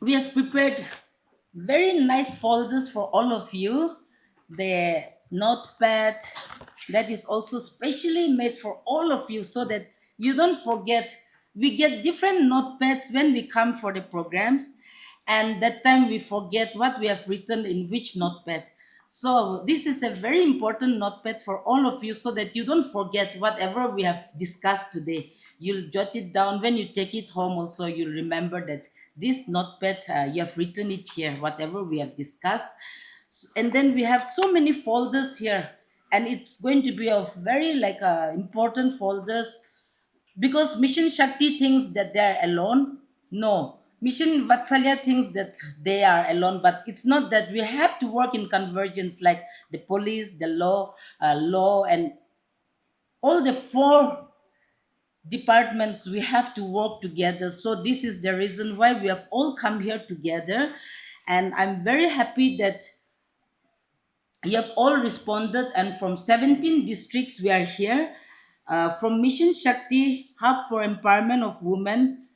We have prepared very nice folders for all of you. The notepad that is also specially made for all of you so that you don't forget. We get different notepads when we come for the programs, and that time we forget what we have written in which notepad. So this is a very important notepad for all of you so that you don't forget whatever we have discussed today. You'll jot it down when you take it home. Also, you'll remember that this notepad, you have written it here, whatever we have discussed. And then we have so many folders here, and it's going to be of very like important folders, because Mission Shakti thinks that they are alone. No, Mission Vatsalya thinks that they are alone, but it's not that. We have to work in convergence, like the police, the law, and all the four departments. We have to work together. So this is the reason why we have all come here together, and I'm very happy that you have all responded, and from 17 districts we are here. From Mission Shakti, Hub for Empowerment of Women,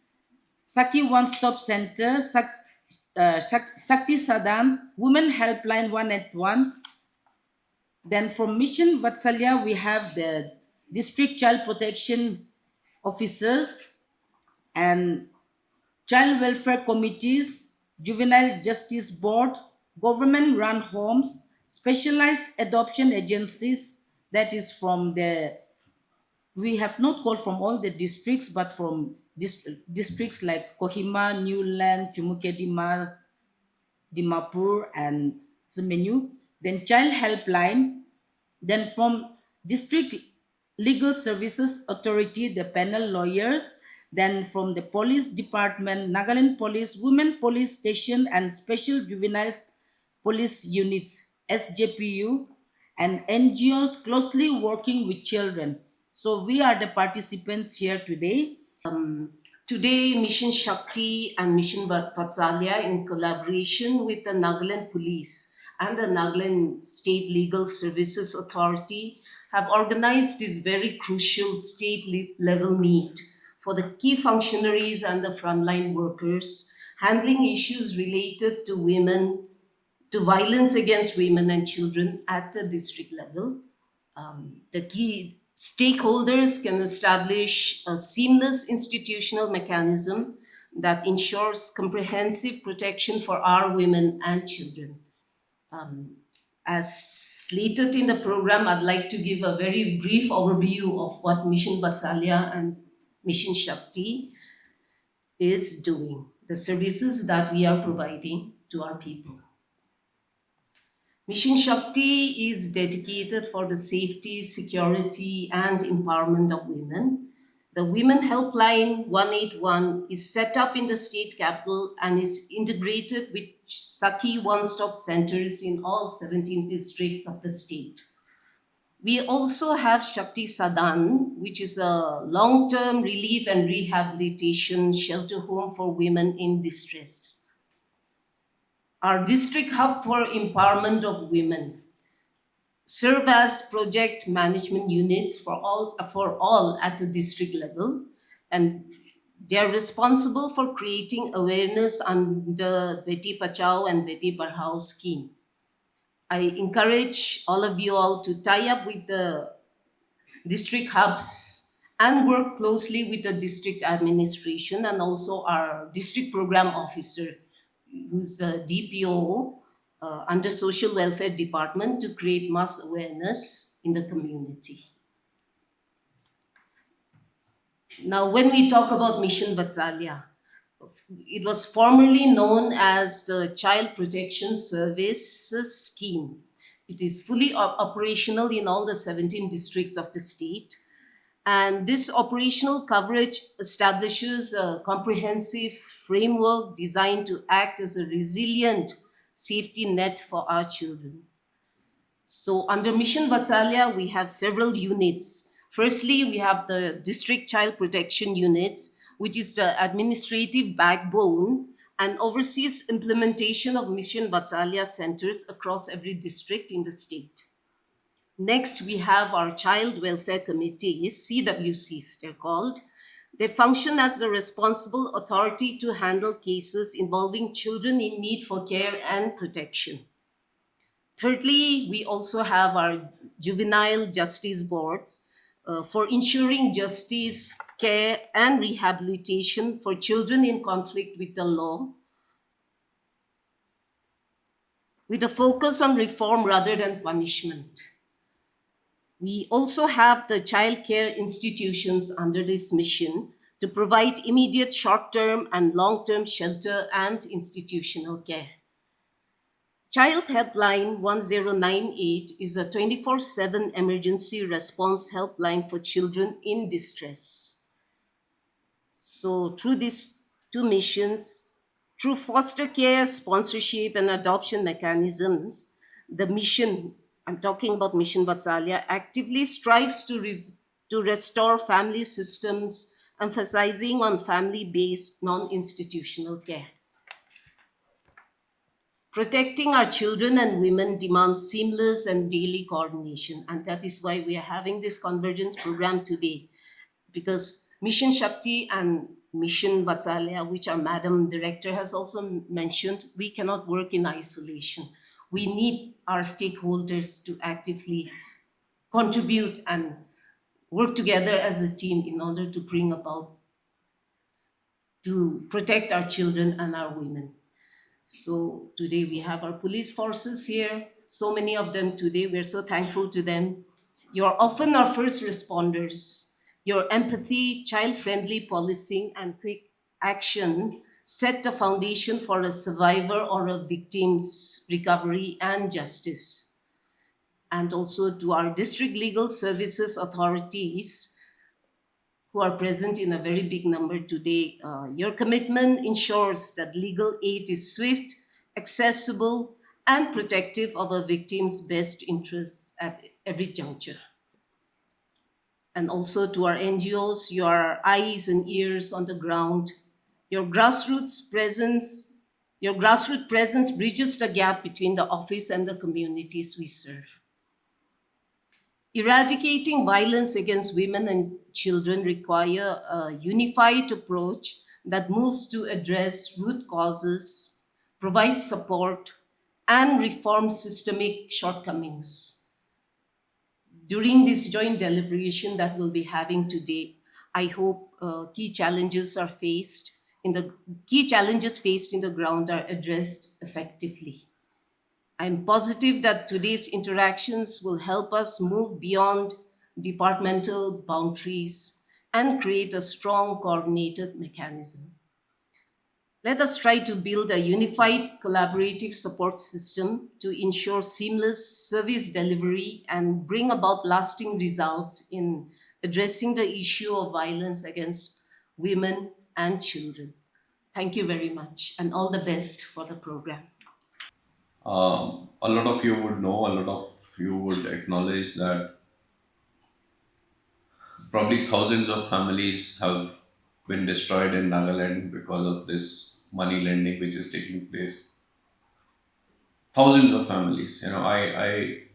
Saki One Stop Center, Sakti Sadan, Women Helpline 181. Then from Mission Vatsalya, we have the District Child Protection Officers and Child Welfare Committees, Juvenile Justice Board, government run homes, specialized adoption agencies. That is from the, we have not called from all the districts, but from districts like Kohima, Newland, Chumukedima, Dimapur, and Semenyu. Then Child Helpline. Then from District Legal Services Authority, the panel lawyers. Then from the Police Department, Nagaland Police, Women Police Station, and Special Juveniles Police Units, SJPU, and NGOs closely working with children. So we are the participants here today. Today, Mission Shakti and Mission Vatsalya, in collaboration with the Nagaland Police and the Nagaland State Legal Services Authority, have organized this very crucial state-level meet for the key functionaries and the frontline workers handling issues related to women, to violence against women and children at the district level. The key stakeholders can establish a seamless institutional mechanism that ensures comprehensive protection for our women and children. As slated in the program, I'd like to give a very brief overview of what Mission Vatsalya and Mission Shakti is doing, the services that we are providing to our people. Mission Shakti is dedicated for the safety, security, and empowerment of women. The Women Helpline 181 is set up in the state capital and is integrated with Saki one-stop centers in all 17 districts of the state. We also have Shakti Sadan, which is a long-term relief and rehabilitation shelter home for women in distress. Our district hub for empowerment of women serve as project management units for all at the district level, and they are responsible for creating awareness under Beti Bachao and Beti Padhao scheme. I encourage all of you all to tie up with the district hubs and work closely with the district administration and also our district program officer, who's a DPO under Social Welfare Department, to create mass awareness in the community. Now, when we talk about Mission Vatsalya, it was formerly known as the Child Protection Services Scheme. It is fully operational in all the 17 districts of the state. And this operational coverage establishes a comprehensive framework designed to act as a resilient safety net for our children. So under Mission Vatsalya, we have several units. Firstly, we have the District Child Protection Units, which is the administrative backbone and oversees implementation of Mission Vatsalya centers across every district in the state. Next, we have our Child Welfare Committees, CWCs they're called. They function as the responsible authority to handle cases involving children in need for care and protection. Thirdly, we also have our juvenile justice boards for ensuring justice, care, and rehabilitation for children in conflict with the law, with a focus on reform rather than punishment. We also have the child care institutions under this mission to provide immediate short term and long term shelter and institutional care. Child Helpline 1098 is a 24/7 emergency response helpline for children in distress. So, through these two missions, through foster care, sponsorship, and adoption mechanisms, the mission, I'm talking about Mission Vatsalya, actively strives to restore family systems, emphasizing on family based non institutional care. Protecting our children and women demands seamless and daily coordination, and that is why we are having this convergence program today. Because Mission Shakti and Mission Vatsalya, which our Madam Director has also mentioned, we cannot work in isolation. We need our stakeholders to actively contribute and work together as a team in order to bring about, to protect our children and our women. So today we have our police forces here, so many of them today. We're so thankful to them. You're often our first responders. Your empathy, child friendly policing, and quick action set the foundation for a survivor or a victim's recovery and justice. And also to our district legal services authorities who are present in a very big number today. Your commitment ensures that legal aid is swift, accessible, and protective of a victim's best interests at every juncture. And also to our NGOs, your eyes and ears on the ground. Your grassroots presence, your grassroots presence bridges the gap between the office and the communities we serve. Eradicating violence against women and children require a unified approach that moves to address root causes, provide support, and reform systemic shortcomings. During this joint deliberation that we'll be having today, I hope key challenges faced in the ground are addressed effectively. I'm positive that today's interactions will help us move beyond departmental boundaries and create a strong coordinated mechanism. Let us try to build a unified collaborative support system to ensure seamless service delivery and bring about lasting results in addressing the issue of violence against women and children. Thank you very much and all the best for the program. A lot of you would know, a lot of you would acknowledge that probably thousands of families have been destroyed in Nagaland because of this money lending which is taking place. Thousands of families. I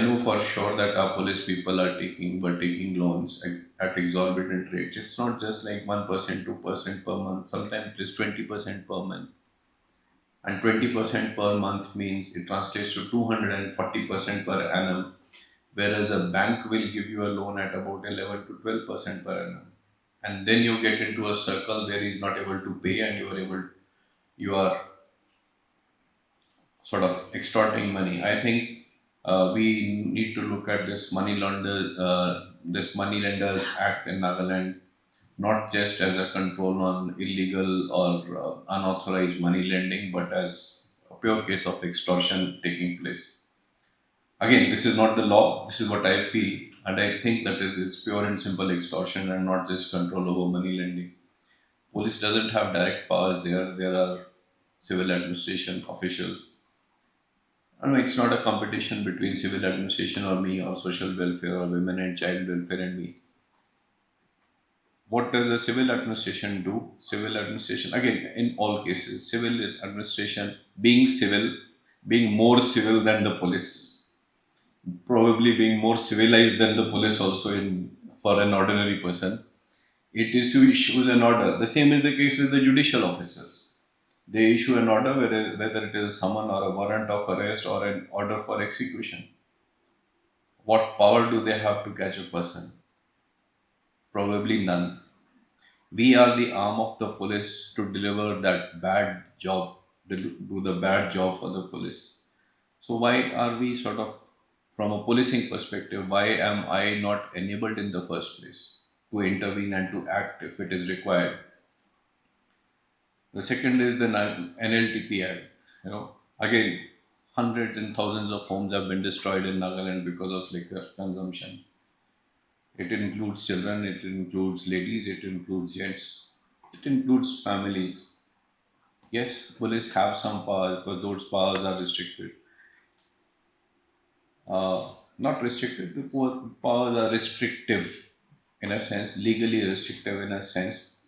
know for sure that our police people were taking loans at exorbitant rates. It's not just like 1%, 2% per month. Sometimes it is 20% per month. And 20% per month means it translates to 240% per annum, whereas a bank will give you a loan at about 11 to 12% per annum. And then you get into a circle where he's not able to pay and you are sort of extorting money. I think we need to look at this money lenders act in Nagaland not just as a control on illegal or unauthorized money lending, but as a pure case of extortion taking place. Again, this is not the law. This is what I feel, and I think that is pure and simple extortion and not just control over money lending. Police doesn't have direct powers there. There are civil administration officials. I know it's not a competition between civil administration or me or social welfare or women and child welfare and me. What does a civil administration do? Civil administration, again, in all cases, civil administration being more civil than the police, probably being more civilized than the police also in for an ordinary person. It issues an order. The same is the case with the judicial officers. They issue an order, whether it is a summon or a warrant of arrest or an order for execution. What power do they have to catch a person? Probably none. We are the arm of the police to deliver that bad job, do the bad job for the police. So why are we sort of, from a policing perspective, why am I not enabled in the first place to intervene and to act if it is required? The second is the NLTP Act. Again, hundreds and thousands of homes have been destroyed in Nagaland because of liquor consumption. It includes children, it includes ladies, it includes gents, it includes families. Yes, police have some powers, but those powers are restricted. Not restricted, the powers are restrictive in a sense, legally restrictive in a sense,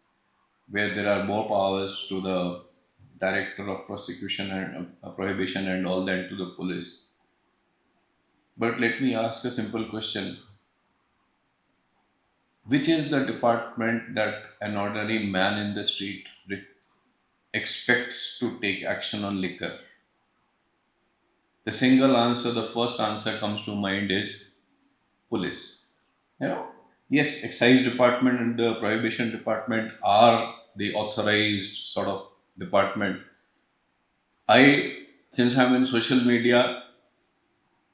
where there are more powers to the director of prosecution and prohibition and all that to the police. But let me ask a simple question. Which is the department that an ordinary man in the street expects to take action on liquor? The single answer, the first answer comes to mind is police. Yes, excise department and the prohibition department are the authorized sort of department. Since I'm in social media,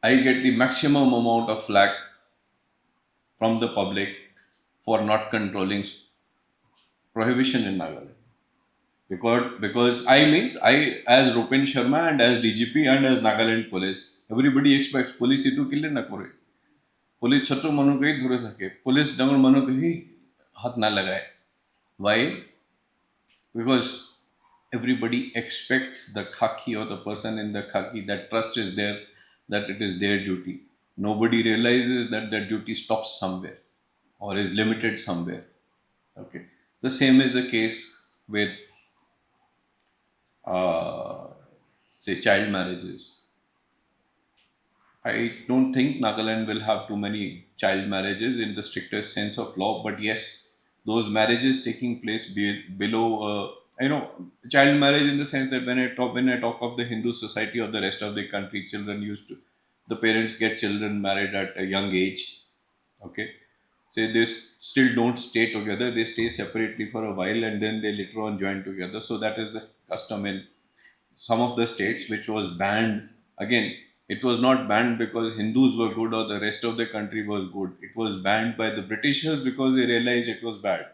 I get the maximum amount of flack from the public for not controlling prohibition in Nagaland. Because I means I as Rupin Sharma and as DGP and as Nagaland Police, everybody expects police to kill na kore. Police chhatru manu kai dhure thake. Police dangal manu kai hath na lagaye. Why? Because everybody expects the khaki or the person in the khaki, that trust is there, that it is their duty. Nobody realizes that their duty stops somewhere or is limited somewhere. Okay. The same is the case with, uh, say, child marriages. I don't think Nagaland will have too many child marriages in the strictest sense of law, but yes, those marriages taking place below, child marriage in the sense that when I talk of the Hindu society or the rest of the country, the parents get children married at a young age. Okay, say they still don't stay together; they stay separately for a while and then they later on join together. So that is a custom in some of the states which was banned. Again, it was not banned because Hindus were good or the rest of the country was good. It was banned by the Britishers because they realized it was bad.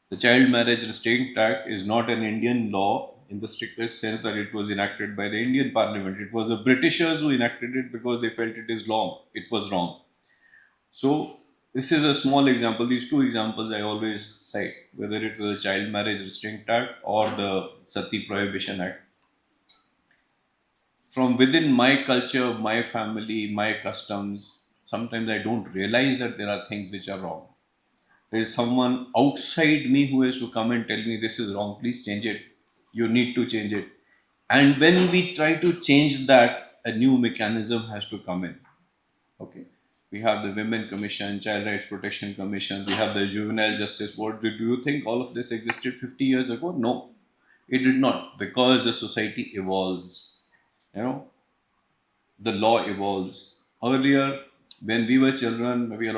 The Child Marriage Restraint Act is not an Indian law in the strictest sense that it was enacted by the Indian Parliament. It was the Britishers who enacted it because they felt it was wrong. So this is a small example. These two examples I always cite, whether it was the Child Marriage Restraint Act or the Sati Prohibition Act. From within my culture, my family, my customs, sometimes I don't realize that there are things which are wrong. There is someone outside me who has to come and tell me this is wrong, please change it. You need to change it. And when we try to change that, a new mechanism has to come in. Okay. We have the Women Commission, Child Rights Protection Commission, we have the Juvenile Justice Board. Do you think all of this existed 50 years ago? No, it did not, because the society evolves. The law evolves. Earlier, when we were children, maybe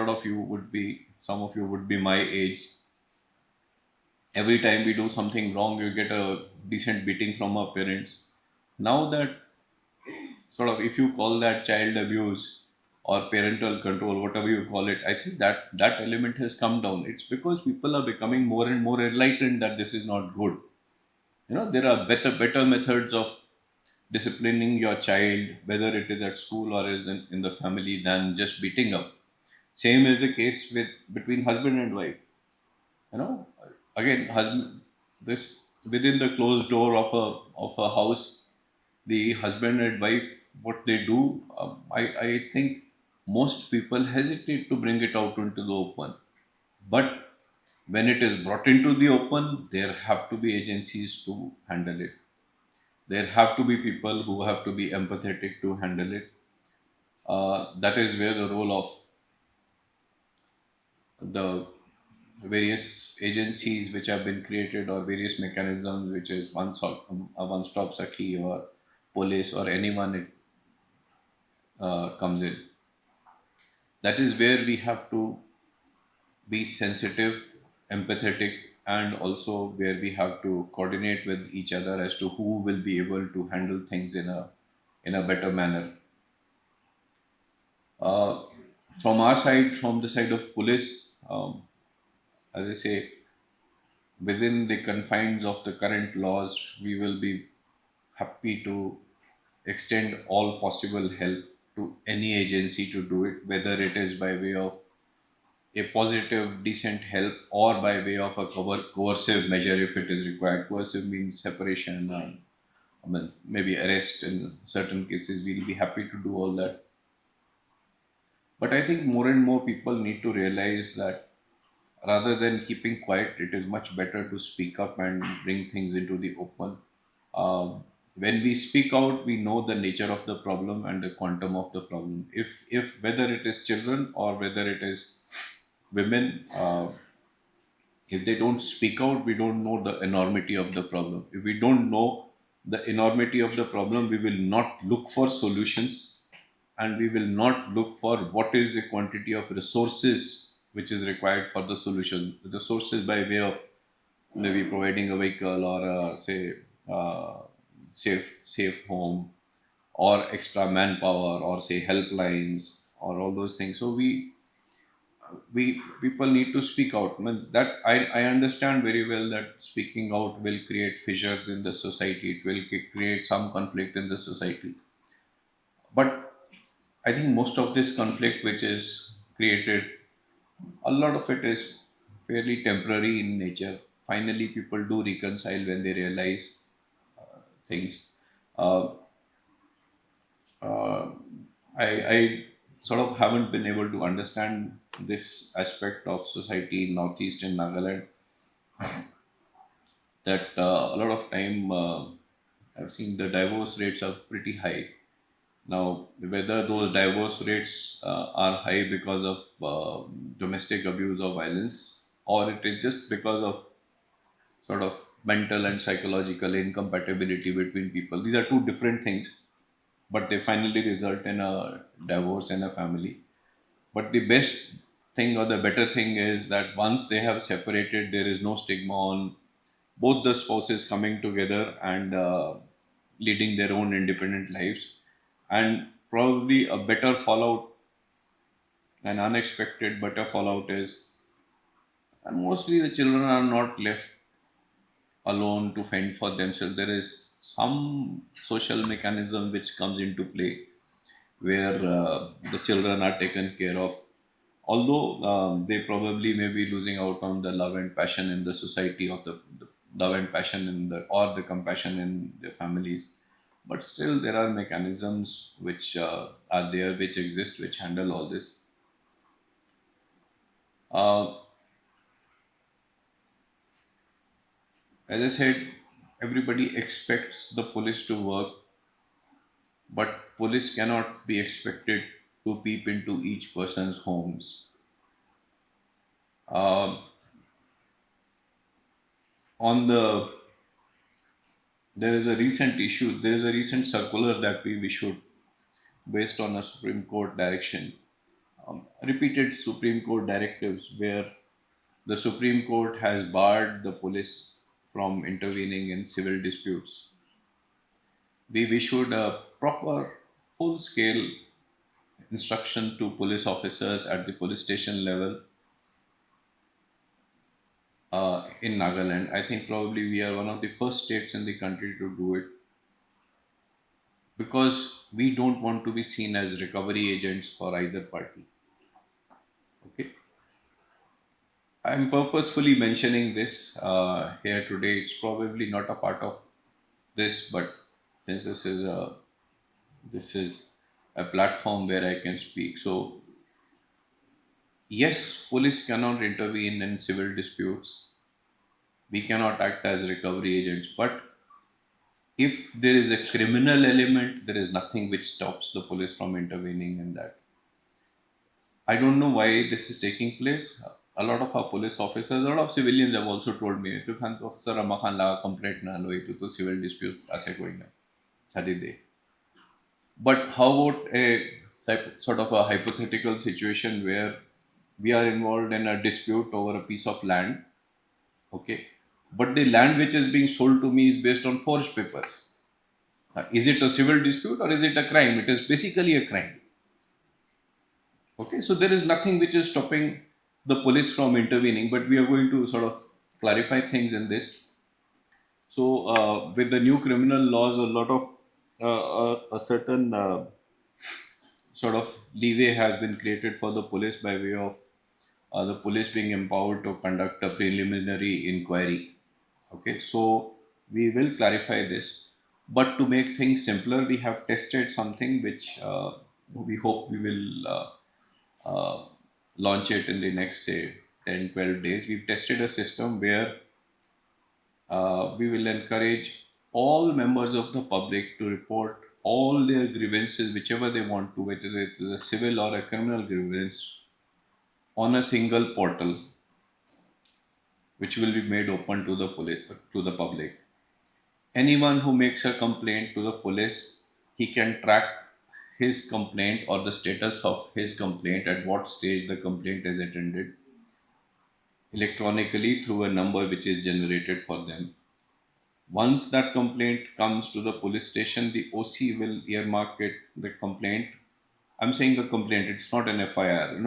some of you would be my age. Every time we do something wrong, you get a decent beating from our parents. Now that sort of, if you call that child abuse or parental control, whatever you call it, I think that element has come down. It's because people are becoming more and more enlightened that this is not good. There are better methods of disciplining your child, whether it is at school or is in the family, than just beating up. Same is the case between husband and wife. You know, again, husband this within the closed door of a house, the husband and wife, what they do, I think most people hesitate to bring it out into the open. But when it is brought into the open, there have to be agencies to handle it. There have to be people who have to be empathetic to handle it. That is where the role of the various agencies which have been created, or various mechanisms, which is one stop Sakhi or police or anyone it comes in. That is where we have to be sensitive, empathetic, and also where we have to coordinate with each other as to who will be able to handle things in a better manner. Uh, from our side, from the side of police, as I say, within the confines of the current laws, we will be happy to extend all possible help to any agency to do it, whether it is by way of a positive, decent help, or by way of a coercive measure if it is required. Coercive means separation, I mean, maybe arrest in certain cases. We'll be happy to do all that. But I think more and more people need to realize that rather than keeping quiet, it is much better to speak up and bring things into the open. When we speak out, we know the nature of the problem and the quantum of the problem. If whether it is children or whether it is women, if they don't speak out, we don't know the enormity of the problem. If we don't know the enormity of the problem, we will not look for solutions, and we will not look for what is the quantity of resources which is required for the solution. Resources by way of maybe providing a vehicle, or say uh, safe home, or extra manpower, or say helplines, or all those things. So we people need to speak out. Means that I understand very well that speaking out will create fissures in the society. It will create some conflict in the society. But I think most of this conflict which is created, a lot of it is fairly temporary in nature. Finally, people do reconcile when they realize things. Uh, uh, I sort of haven't been able to understand this aspect of society in Northeast and Nagaland, that a lot of time I've seen the divorce rates are pretty high. Now, whether those divorce rates are high because of domestic abuse or violence, or it is just because of sort of mental and psychological incompatibility between people, these are two different things, but they finally result in a divorce in a family. But the best thing or the better thing is that once they have separated, there is no stigma on both the spouses coming together and leading their own independent lives. And probably a better fallout, an unexpected better fallout is, and mostly the children are not left alone to fend for themselves. There is some social mechanism which comes into play where the children are taken care of. Although they probably may be losing out on the love and passion in the society, of the love and passion in the, or the compassion in their families, but still there are mechanisms which are there, which exist, which handle all this. Uh, as I said, everybody expects the police to work, but police cannot be expected to peep into each person's homes. Uh, on the There is a recent issue, there is a recent circular that we issued based on a Supreme Court direction, repeated Supreme Court directives where the Supreme Court has barred the police from intervening in civil disputes. We've issued a proper, full scale instruction to police officers at the police station level in Nagaland. I think probably we are one of the first states in the country to do it, because we don't want to be seen as recovery agents for either party. Okay. I'm purposefully mentioning this here today. It's probably not a part of this, but since this is a platform where I can speak. So yes, police cannot intervene in civil disputes. We cannot act as recovery agents. But if there is a criminal element, there is nothing which stops the police from intervening in that. I don't know why this is taking place. a lot of our police officers, a lot of civilians have also told me, "Tu khan to sir amma khan la complaint na lo, itu to civil dispute ase koi na, sari de." But how about a sort of a hypothetical situation where we are involved in a dispute over a piece of land, okay? But the land which is being sold to me is based on forged papers. Is it a civil dispute or is it a crime? It is basically a crime. Okay, so there is nothing which is stopping the police from intervening, but we are going to sort of clarify things in this. So, with the new criminal laws, a lot of a certain sort of leeway has been created for the police by way of the police being empowered to conduct a preliminary inquiry. Okay, so we will clarify this, but to make things simpler, we have tested something which we hope we will launch it in the next, say, 10-12 days. We've tested a system where we will encourage all members of the public to report all their grievances, whichever they want to, whether it is a civil or a criminal grievance, on a single portal, which will be made open to the to the public. Anyone who makes a complaint to the police, he can track his complaint or the status of his complaint, at what stage the complaint is attended, electronically through a number which is generated for them. Once that complaint comes to the police station, the OC will earmark it, the complaint. I'm saying a complaint, it's not an FIR.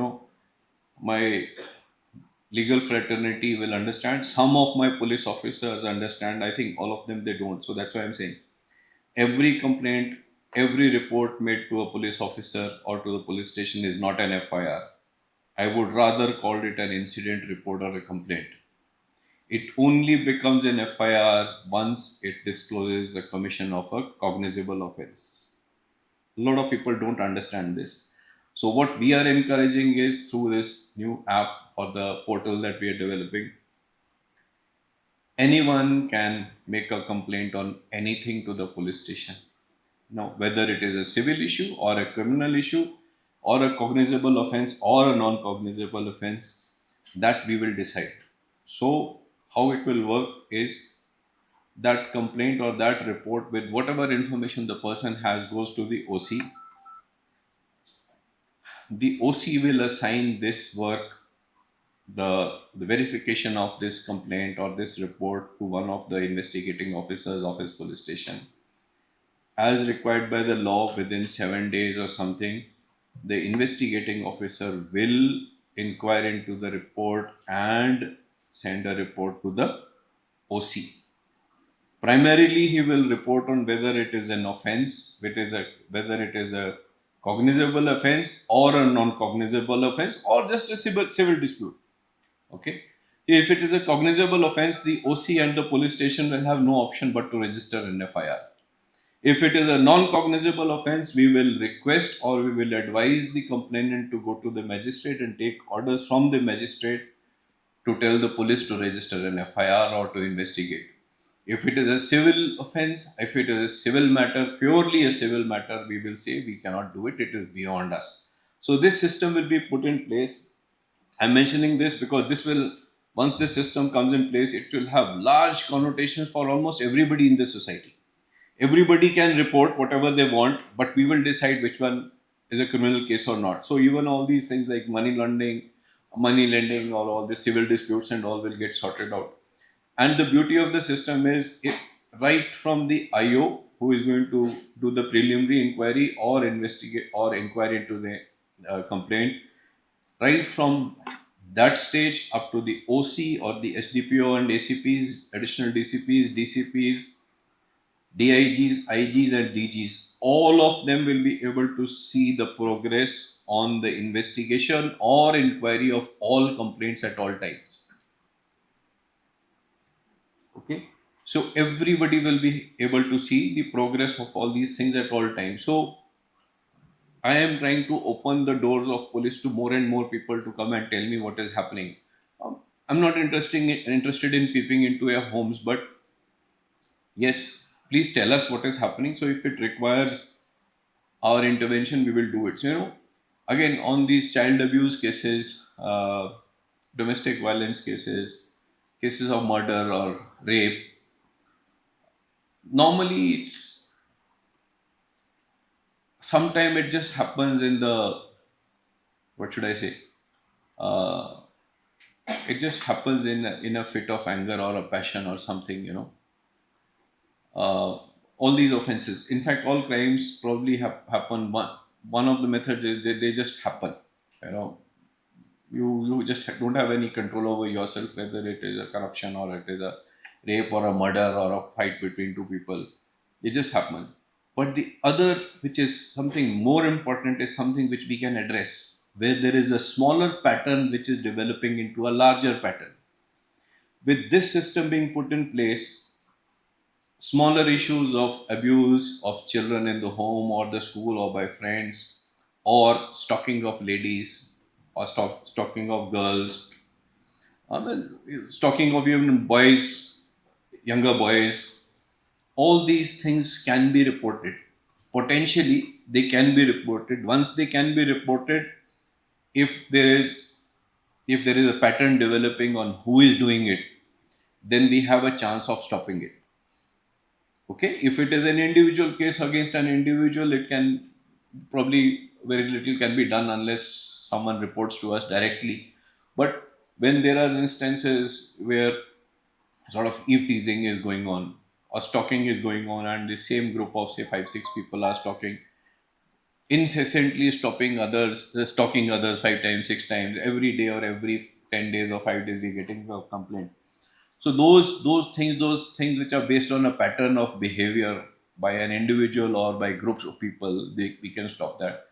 My legal fraternity will understand. Some of my police officers understand. I think all of them, they don't. So that's why I'm saying every complaint, every report made to a police officer or to the police station is not an FIR. I would rather call it an incident report or a complaint. It only becomes an FIR once it discloses the commission of a cognizable offense. A lot of people don't understand this. So, what we are encouraging is through this new app or the portal that we are developing, anyone can make a complaint on anything to the police station. Now, whether it is a civil issue or a criminal issue or a cognizable offense or a non cognizable offense, that we will decide. So, how it will work is that complaint or that report, with whatever information the person has, goes to the OC. The OC will assign this work, the verification of this complaint or this report, to one of the investigating officers of his police station. As required by the law, within 7 days or something, the investigating officer will inquire into the report and send a report to the OC. Primarily, he will report on whether it is an offense, whether it is a cognizable offense or a non-cognizable offense or just a civil dispute. Okay. If it is a cognizable offense, the OC and the police station will have no option but to register an FIR. If it is a non-cognizable offense, we will request or we will advise the complainant to go to the magistrate and take orders from the magistrate to tell the police to register an FIR or to investigate. If it is a civil offense, if it is a civil matter, purely a civil matter, we will say we cannot do it, it is beyond us. So this system will be put in place. I'm mentioning this because this will, once this system comes in place, it will have large connotations for almost everybody in the society. Everybody can report whatever they want, but we will decide which one is a criminal case or not. So even all these things like money lending, or all the civil disputes and all will get sorted out. And the beauty of the system is, right from the IO who is going to do the preliminary inquiry or investigate or inquire into the complaint, right from that stage up to the OC or the SDPO and ACPs, additional DCPs, DCPs, DIGs, IGs, and DGs, all of them will be able to see the progress on the investigation or inquiry of all complaints at all times. Okay. So everybody will be able to see the progress of all these things at all times. So I am trying to open the doors of police to more and more people to come and tell me what is happening. I'm not interested in peeping into your homes, but yes, please tell us what is happening. So if it requires our intervention, we will do it. So again, on these child abuse cases, domestic violence cases, cases of murder or rape, normally it's sometimes it just happens in the, what should I say? Uh, it just happens in a fit of anger or a passion or something, all these offenses. In fact, all crimes probably happen. One of the methods is they just happen. You know, you just don't have any control over yourself, whether it is a corruption or it is a rape or a murder or a fight between two people. It just happens. But the other, which is something more important, is something which we can address, where there is a smaller pattern which is developing into a larger pattern. With this system being put in place, smaller issues of abuse of children in the home or the school or by friends, or stalking of ladies, or stalking of girls, I mean, stalking of even boys, younger boys, all these things can be reported. Potentially, they can be reported. Once they can be reported, if there is if there is a pattern developing on who is doing it, then we have a chance of stopping it. Okay, if it is an individual case against an individual, it can probably very little can be done unless someone reports to us directly. But when there are instances where sort of eve teasing is going on or stalking is going on, and the same group of say 5 6 people are stalking, incessantly stopping others, stalking others 5 times 6 times every day, or every 10 days or 5 days we're getting a complaint. So those things which are based on a pattern of behavior by an individual or by groups of people, we can stop that.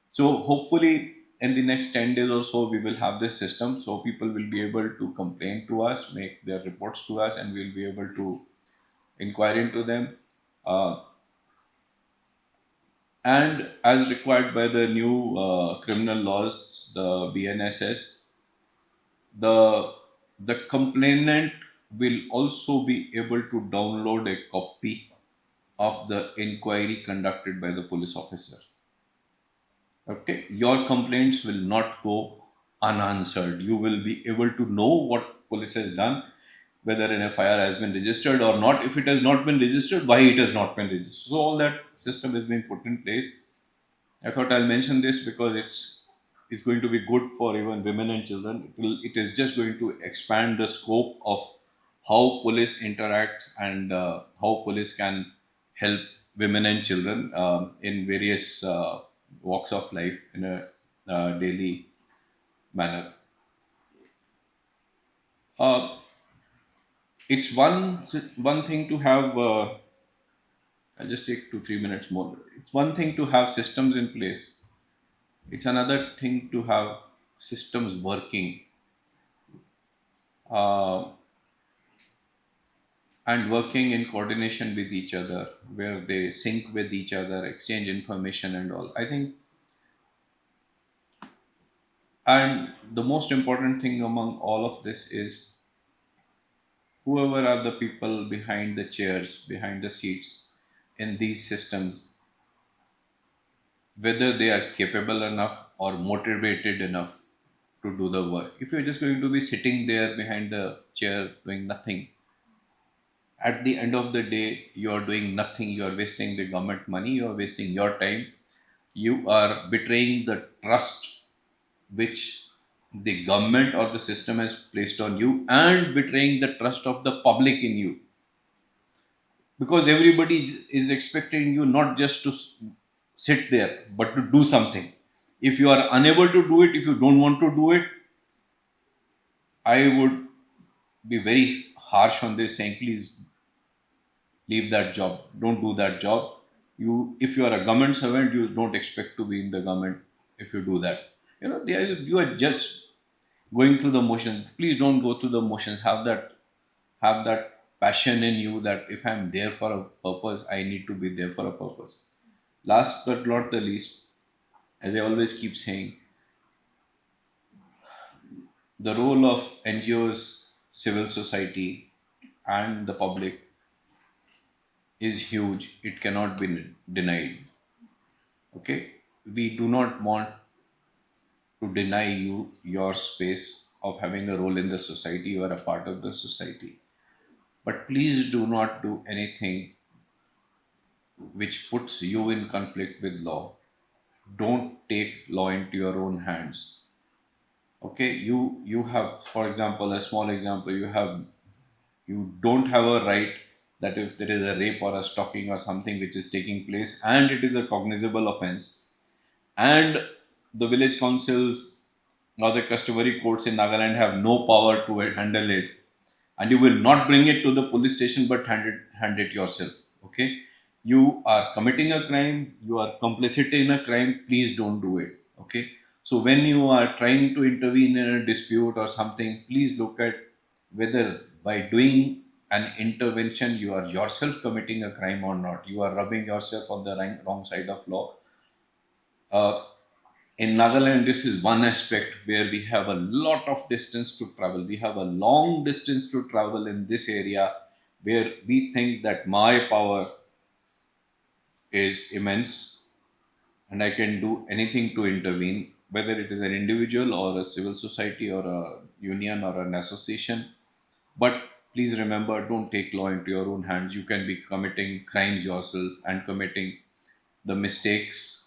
So hopefully in the next 10 days or so we will have this system, so people will be able to complain to us, make their reports to us, and we'll be able to inquire into them. And as required by the new criminal laws, the BNSS, the the complainant will also be able to download a copy of the inquiry conducted by the police officer. Okay, your complaints will not go unanswered. You will be able to know what police has done, whether an FIR has been registered or not. If it has not been registered, why it has not been registered. So all that system has been put in place. I thought I'll mention this because it's going to be good for even women and children. It is just going to expand the scope of how police interacts, and how police can help women and children in various walks of life in a daily manner. Uh, it's one thing to have. I'll just take 2 3 minutes more. It's one thing to have systems in place. It's another thing to have systems working, uh, and working in coordination with each other, where they sync with each other, exchange information, and all. I think, and the most important thing among all of this is whoever are the people behind the chairs, behind the seats in these systems, whether they are capable enough or motivated enough to do the work. If you're just going to be sitting there behind the chair doing nothing, at the end of the day, you are doing nothing. You are wasting the government money. You are wasting your time. You are betraying the trust which the government or the system has placed on you, and betraying the trust of the public in you, because everybody is expecting you not just to sit there but to do something. If you are unable to do it, if you don't want to do it, I would be very harsh on this, saying please leave that job, don't do that job. If you are a government servant, you don't expect to be in the government. If you do that, you are just going through the motions. Please don't go through the motions. Have that passion in you, that if I'm there for a purpose, I need to be there for a purpose. Last but not the least, as I always keep saying, the role of NGOs, civil society, and the public is huge. It cannot be denied. Okay, we do not want to deny you your space. of having a role in the society. You are a part of the society. But please do not do anything which puts you in conflict with law. Don't take law into your own hands. Okay, you have, for example, a small example, you don't have a right that if there is a rape or a stalking or something which is taking place and it is a cognizable offense, and the village councils or the customary courts in Nagaland have no power to handle it, and you will not bring it to the police station but hand it yourself. Okay, you are committing a crime, you are complicit in a crime, please don't do it. Okay, so when you are trying to intervene in a dispute or something, please look at whether by doing an intervention you are yourself committing a crime or not, you are rubbing yourself on the wrong side of law. In Nagaland, this is one aspect where we have a lot of distance to travel. We have a long distance to travel in this area where we think that my power is immense and I can do anything to intervene, whether it is an individual or a civil society or a union or an association. But please remember, don't take law into your own hands. You can be committing crimes yourself and committing the mistakes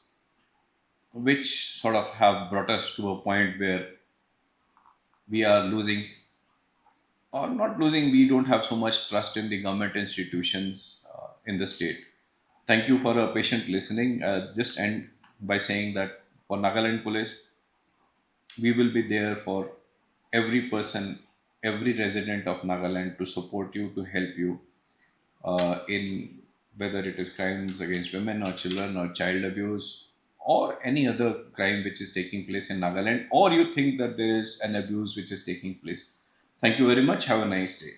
which sort of have brought us to a point where we are losing, or not losing, we don't have so much trust in the government institutions in the state. Thank you for a patient listening. Just end by saying that for Nagaland Police, we will be there for every person, every resident of Nagaland to support you, to help you in whether it is crimes against women or children or child abuse or any other crime which is taking place in Nagaland, or you think that there is an abuse which is taking place. Thank you very much. Have a nice day.